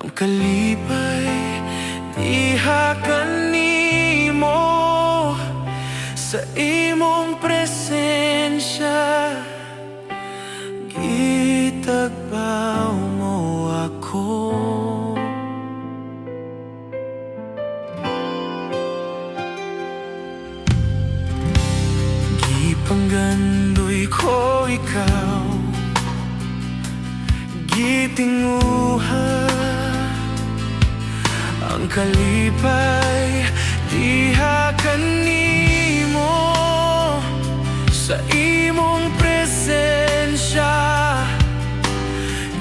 ang kalipay diha kanimo sa imong presensya. Gitagbaw mo ako, gipanggandoy ko ikaw, gitinguha ang kalipay diha kanimo sa imong presensya.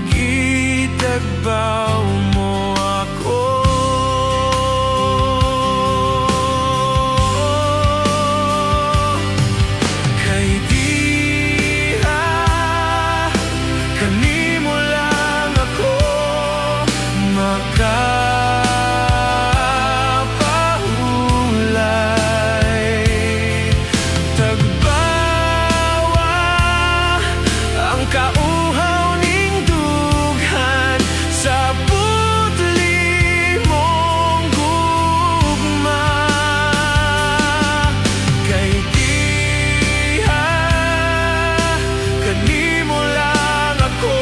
Gitagbaw mo ako, kay diha kanimo lang ako makapahulay. Tagbawa ang kauhaw ning dughan sa putli mong gugma, kay diha kanimo lang ako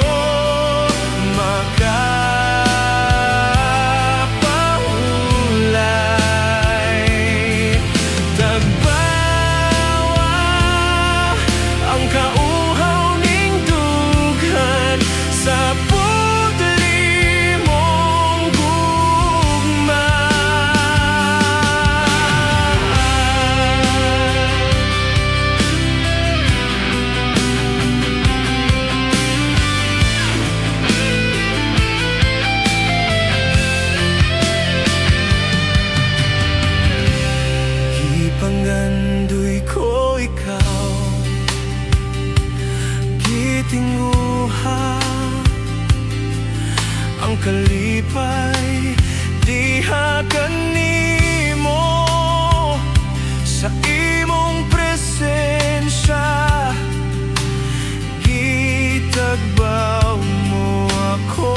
makapahulay. Tagbawa ang kauhaw ning dughan sa putli mong gugma. Gipanggandoy ko ikaw, gitinguha ang kalipay diha kanimo sa imong presensya. Gitagbaw mo ako,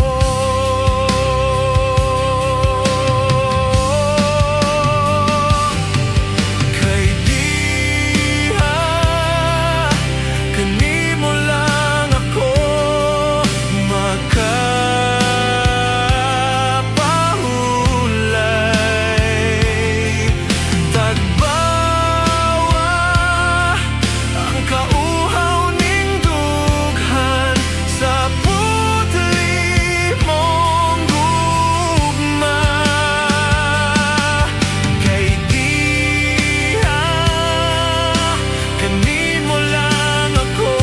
kay diha kanimo lang ako makapahulay. Tagbawa ang kauhaw ning dughan sa putli mong gugma, kay diha kanimo lang ako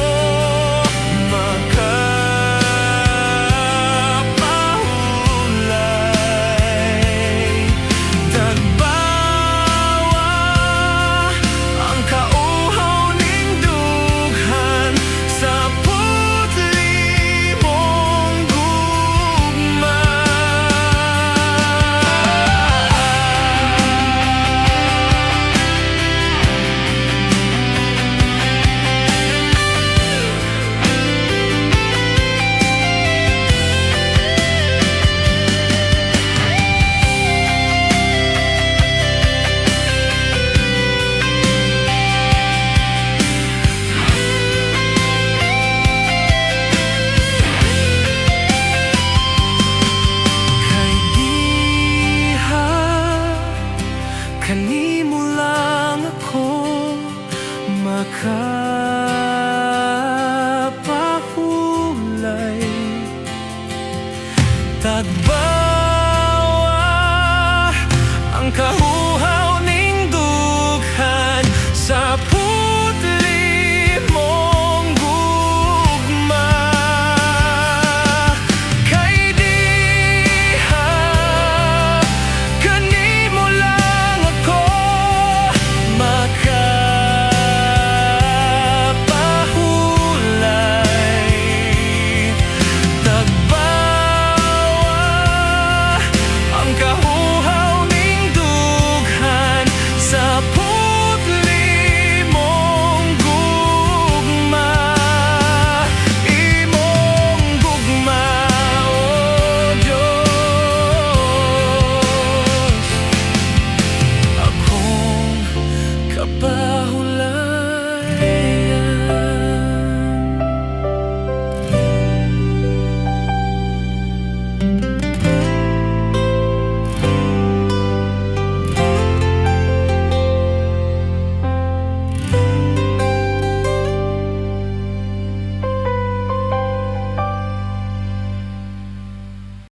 makapahulay. Tagbawa ang kauhaw ning dughan sa putli mong gugma. Kay diha kanimo lang ako makapahulay. Tagbawa ang